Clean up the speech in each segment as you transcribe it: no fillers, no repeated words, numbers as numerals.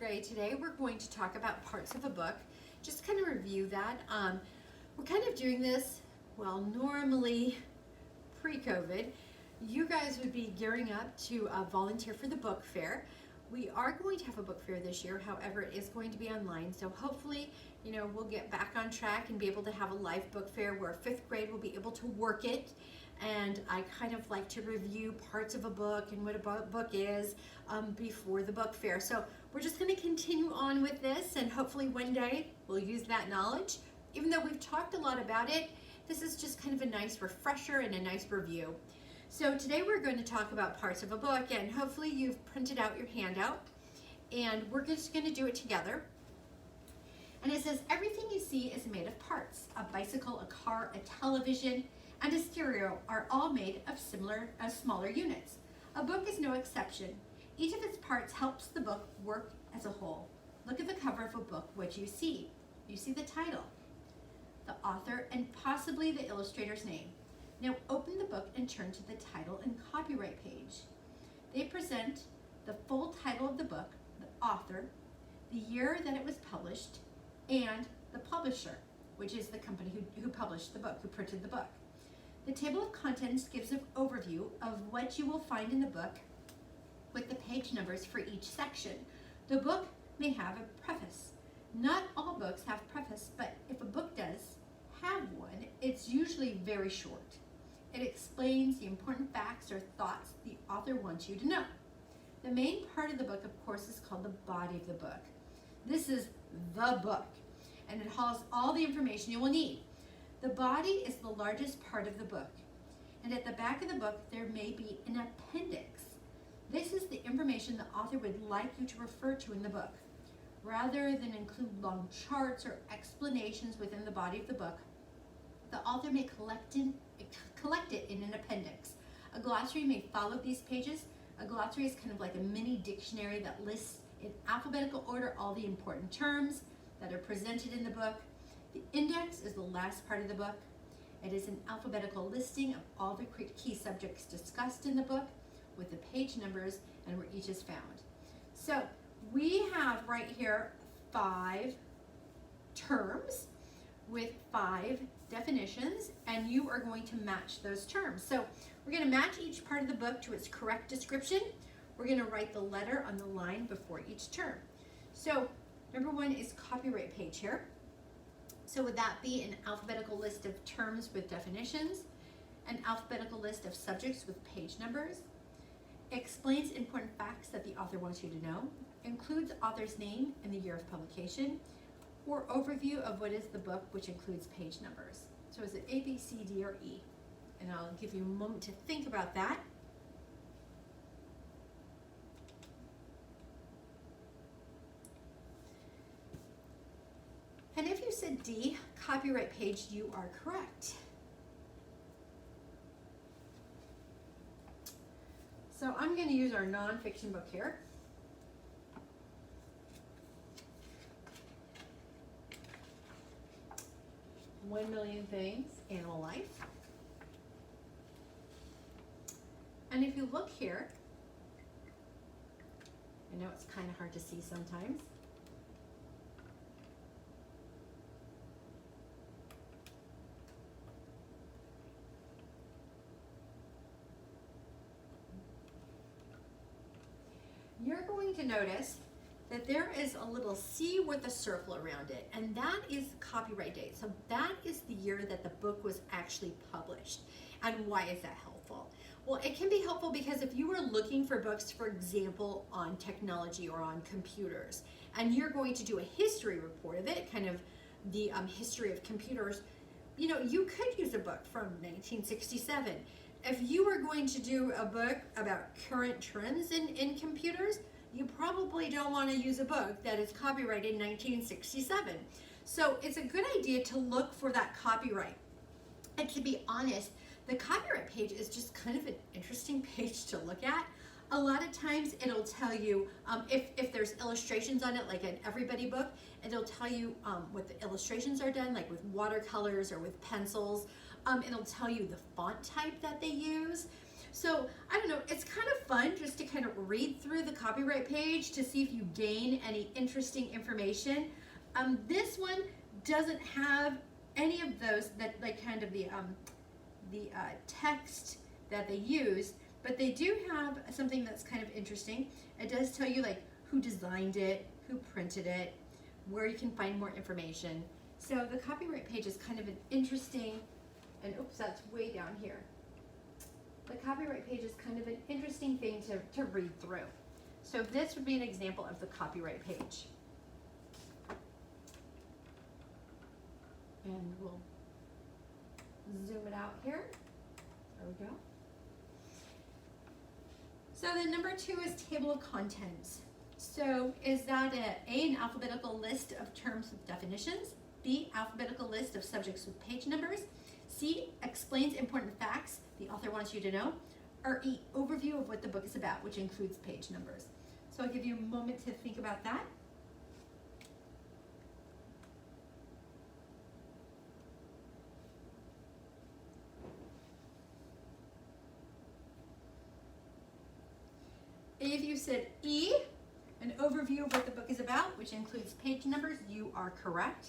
grade. Today we're going to talk about parts of a book, just kind of review that. We're kind of doing this, well, normally pre-COVID, you guys would be gearing up to volunteer for the book fair. We are going to have a book fair this year, however, it is going to be online, so hopefully, we'll get back on track and be able to have a live book fair where 5th grade will be able to work it. And I kind of like to review parts of a book and what a book is before the book fair. So we're just going to continue on with this, and hopefully one day we'll use that knowledge. Even though we've talked a lot about it, this is just kind of a nice refresher and a nice review. So today we're going to talk about parts of a book, and hopefully you've printed out your handout, and we're just going to do it together. And it says, everything you see is made of parts. A bicycle, a car, a television, and a stereo are all made of smaller units. A book is no exception. Each of its parts helps the book work as a whole. Look at the cover of a book. What do you see? You see the title, the author, and possibly the illustrator's name. Now open the book and turn to the title and copyright page. They present the full title of the book, the author, the year that it was published, and the publisher, which is the company who published the book, who printed the book. The table of contents gives an overview of what you will find in the book with the page numbers for each section. The book may have a preface. Not all books have preface, but if a book does have one, it's usually very short. It explains the important facts or thoughts the author wants you to know. The main part of the book, of course, is called the body of the book. This is the book, and it has all the information you will need. The body is the largest part of the book, and at the back of the book there may be an appendix. This is the information the author would like you to refer to in the book. Rather than include long charts or explanations within the body of the book, the author may collect it in an appendix. A glossary may follow these pages. A glossary is kind of like a mini dictionary that lists in alphabetical order all the important terms that are presented in the book. The index is the last part of the book. It is an alphabetical listing of all the key subjects discussed in the book with the page numbers and where each is found. So we have right here 5 terms with 5 definitions, and you are going to match those terms. So we're going to match each part of the book to its correct description. We're going to write the letter on the line before each term. So number 1 is copyright page here. So would that be an alphabetical list of terms with definitions, an alphabetical list of subjects with page numbers, explains important facts that the author wants you to know, includes author's name and the year of publication, or overview of what is the book, which includes page numbers. So is it A, B, C, D, or E? And I'll give you a moment to think about that. And if you said D, copyright page, you are correct. So I'm going to use our nonfiction book here. One Million Things, Animal Life. And if you look here, I know it's kind of hard to see sometimes. You're going to notice that there is a little C with a circle around it, and that is the copyright date. So that is the year that the book was actually published. And why is that helpful? Well, it can be helpful because if you were looking for books, for example, on technology or on computers, and you're going to do a history report of it, kind of the history of computers, you could use a book from 1967. If you were going to do a book about current trends in computers, you probably don't want to use a book that is copyrighted in 1967. So it's a good idea to look for that copyright. And to be honest, the copyright page is just kind of an interesting page to look at. A lot of times it'll tell you, if there's illustrations on it, like an Everybody book, it'll tell you what the illustrations are done, like with watercolors or with pencils. It'll tell you the font type that they use. So I don't know, it's kind of fun just to kind of read through the copyright page to see if you gain any interesting information. This one doesn't have any of those that like kind of the text that they use, but they do have something that's kind of interesting. It does tell you like who designed it, who printed it, where you can find more information. So the copyright page is kind of an interesting, and oops, that's way down here. The copyright page is kind of an interesting thing to read through. So this would be an example of the copyright page. And we'll zoom it out here. There we go. So then number 2 is table of contents. So is that an alphabetical list of terms with definitions, B, alphabetical list of subjects with page numbers, C, explains important facts the author wants you to know, or E, overview of what the book is about, which includes page numbers. So I'll give you a moment to think about that. If you said E, an overview of what the book is about, which includes page numbers, you are correct.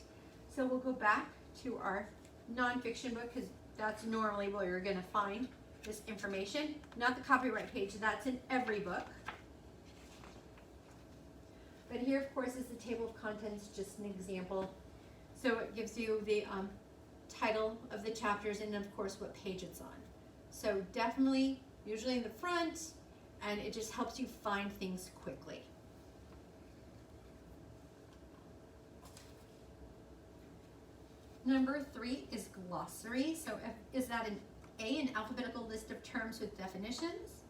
So we'll go back to our nonfiction book because that's normally where you're going to find this information. Not the copyright page, that's in every book. But here, of course, is the table of contents, just an example. So it gives you the title of the chapters and, of course, what page it's on. So definitely, usually in the front, and it just helps you find things quickly. Number 3 is glossary. So is that an alphabetical list of terms with definitions,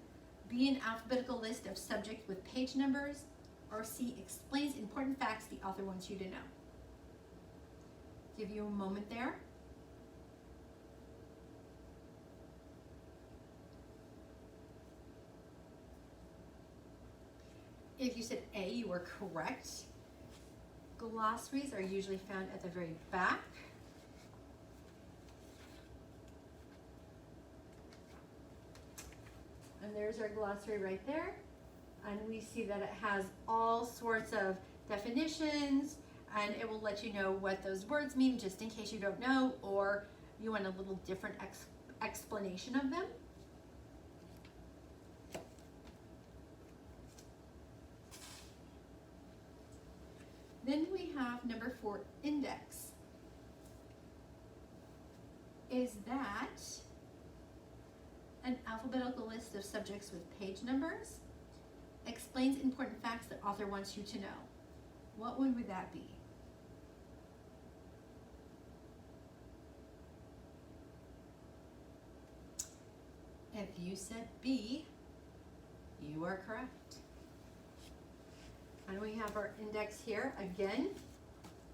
B, an alphabetical list of subjects with page numbers, or C, explains important facts the author wants you to know? Give you a moment there. If you said A, you were correct. Glossaries are usually found at the very back. And there's our glossary right there. And we see that it has all sorts of definitions, and it will let you know what those words mean just in case you don't know or you want a little different explanation of them. Then we have number 4, index. Is that an alphabetical list of subjects with page numbers? Explains important facts the author wants you to know. What one would that be? If you said B, you are correct. And we have our index here again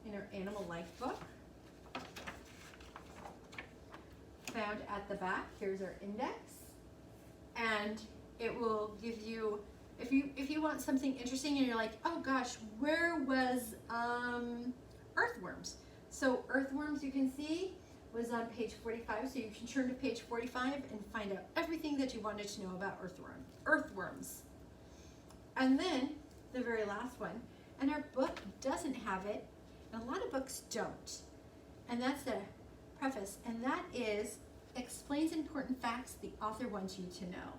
in our Animal Life book. Found at the back. Here's our index. And it will give you, if you want something interesting and you're like, oh gosh, where was earthworms? So earthworms, you can see, was on page 45. So you can turn to page 45 and find out everything that you wanted to know about earthworms. And then the very last one, and our book doesn't have it, and a lot of books don't. And that's the preface, and that is, explains important facts the author wants you to know.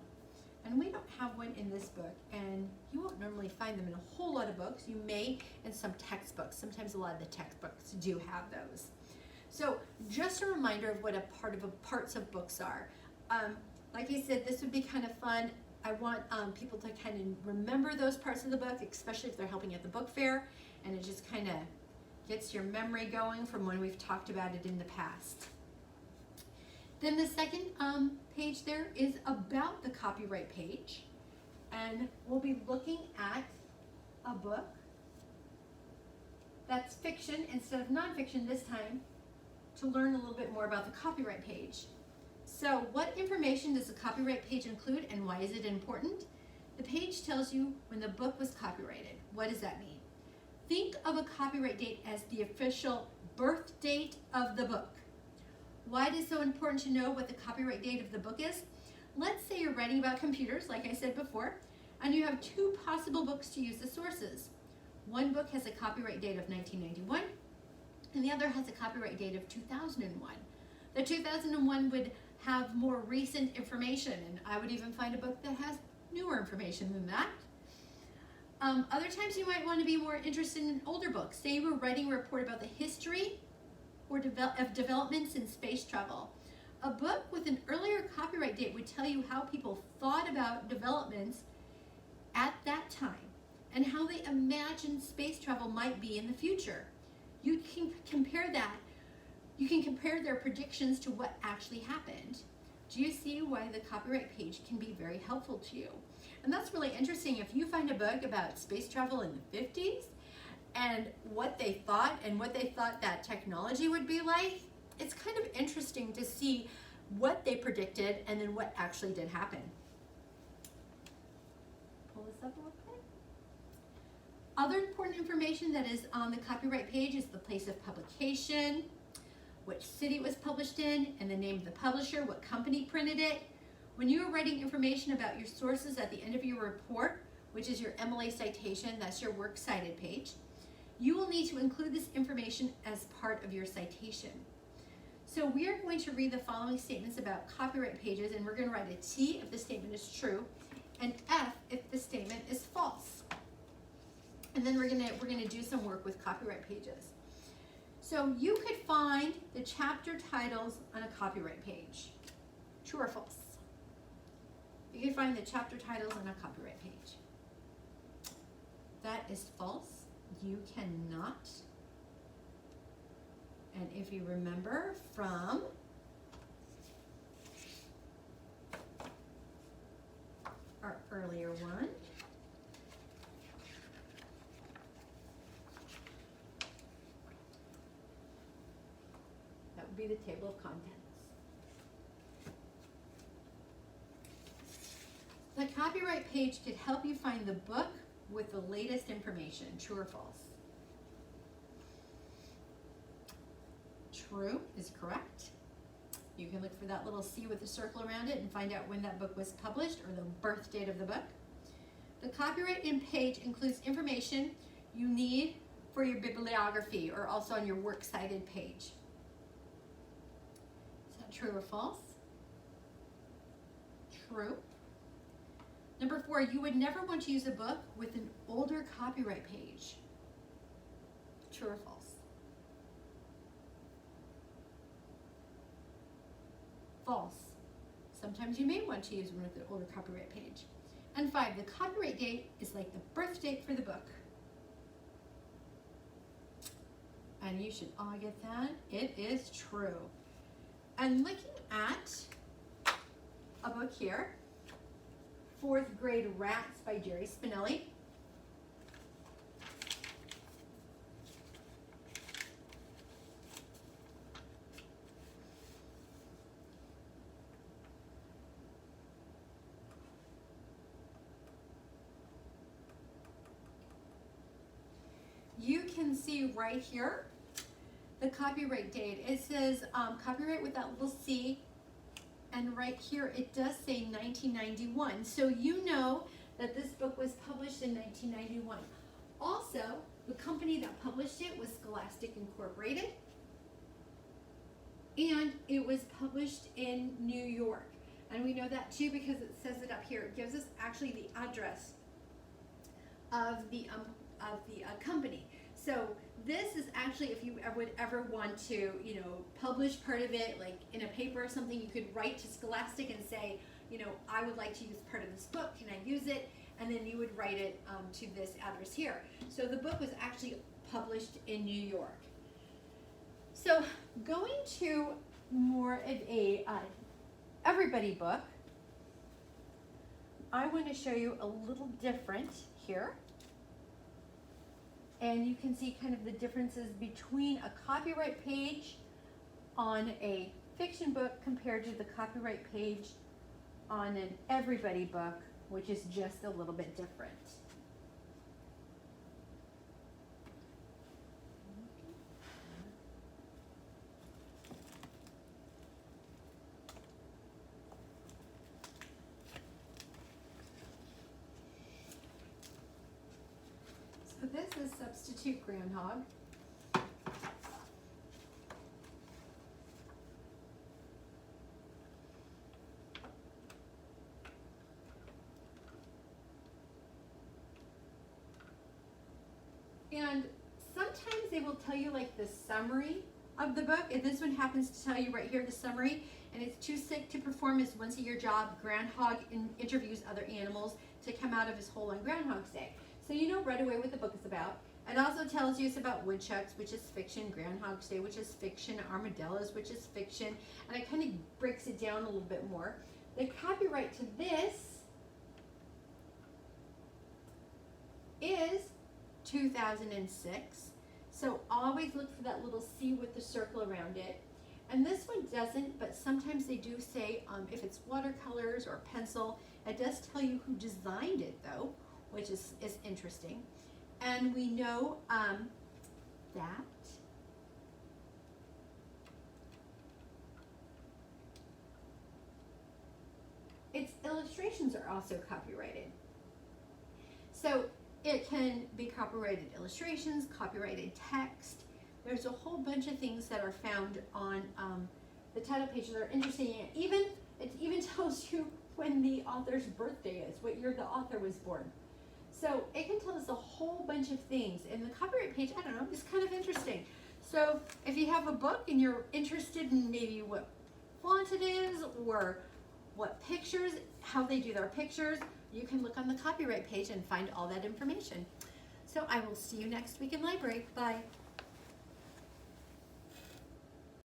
And we don't have one in this book, and you won't normally find them in a whole lot of books. You may in some textbooks. Sometimes a lot of the textbooks do have those. So just a reminder of what a parts of books are. Like I said, this would be kind of fun. I want people to kind of remember those parts of the book, especially if they're helping at the book fair, and it just kind of gets your memory going from when we've talked about it in the past. Then the second page there is about the copyright page, and we'll be looking at a book that's fiction instead of nonfiction this time to learn a little bit more about the copyright page. So what information does the copyright page include and why is it important? The page tells you when the book was copyrighted. What does that mean? Think of a copyright date as the official birth date of the book. Why it is so important to know what the copyright date of the book is? let's say you're writing about computers, like I said before, and you have two possible books to use as sources. One book has a copyright date of 1991, and the other has a copyright date of 2001. The 2001 would have more recent information, and I would even find a book that has newer information than that. Other times you might want to be more interested in older books. Say you were writing a report about the history of developments in space travel. A book with an earlier copyright date would tell you how people thought about developments at that time and how they imagined space travel might be in the future. You can compare that. You can compare their predictions to what actually happened. Do you see why the copyright page can be very helpful to you? And that's really interesting. If you find a book about space travel in the 50s and what they thought that technology would be like, it's kind of interesting to see what they predicted and then what actually did happen. Pull this up real quick. Other important information that is on the copyright page is the place of publication, which city it was published in, and the name of the publisher, what company printed it. When you are writing information about your sources at the end of your report, which is your MLA citation, that's your works cited page, you will need to include this information as part of your citation. So we are going to read the following statements about copyright pages, and we're going to write a T if the statement is true, and F if the statement is false. And then we're gonna do some work with copyright pages. So you could find the chapter titles on a copyright page. True or false? You can find the chapter titles on a copyright page. That is false. You cannot. And if you remember from our earlier one, that would be the table of contents. The copyright page could help you find the book with the latest information, true or false. True is correct. You can look for that little C with a circle around it and find out when that book was published or the birth date of the book. The copyright page includes information you need for your bibliography or also on your works cited page. Is that true or false? True. Number 4, you would never want to use a book with an older copyright page. True or false? False. Sometimes you may want to use one with an older copyright page. And 5, the copyright date is like the birth date for the book. And you should all get that. It is true. And looking at a book here, 4th Grade Rats by Jerry Spinelli. You can see right here the copyright date. It says copyright with that little C, and right here it does say 1991. So you know that this book was published in 1991. Also, the company that published it was Scholastic Incorporated, and it was published in New York. And we know that too because it says it up here. It gives us actually the address of the company. So this is actually, if you would ever want to, publish part of it, like in a paper or something, you could write to Scholastic and say, I would like to use part of this book. Can I use it? And then you would write it to this address here. So the book was actually published in New York. So going to more of a everybody book, I want to show you a little different here. And you can see kind of the differences between a copyright page on a fiction book compared to the copyright page on an everybody book, which is just a little bit different. So this is Substitute Groundhog. And sometimes they will tell you like the summary of the book, and this one happens to tell you right here the summary, and it's too sick to perform his once-a-year job. Groundhog interviews other animals to come out of his hole on Groundhog's Day. So you know right away what the book is about. It also tells you it's about woodchucks, which is fiction, Groundhog's Day, which is fiction, armadillos, which is fiction, and it kind of breaks it down a little bit more. The copyright to this is 2006. So always look for that little C with the circle around it. And this one doesn't, but sometimes they do say if it's watercolors or pencil. It does tell you who designed it though, which is interesting. And we know that its illustrations are also copyrighted. So it can be copyrighted illustrations, copyrighted text. There's a whole bunch of things that are found on the title page that are interesting. It even tells you when the author's birthday is, what year the author was born. So it can tell us a whole bunch of things. And the copyright page, I don't know, is kind of interesting. So if you have a book and you're interested in maybe what font it is or what pictures, how they do their pictures, you can look on the copyright page and find all that information. So I will see you next week in library. Bye.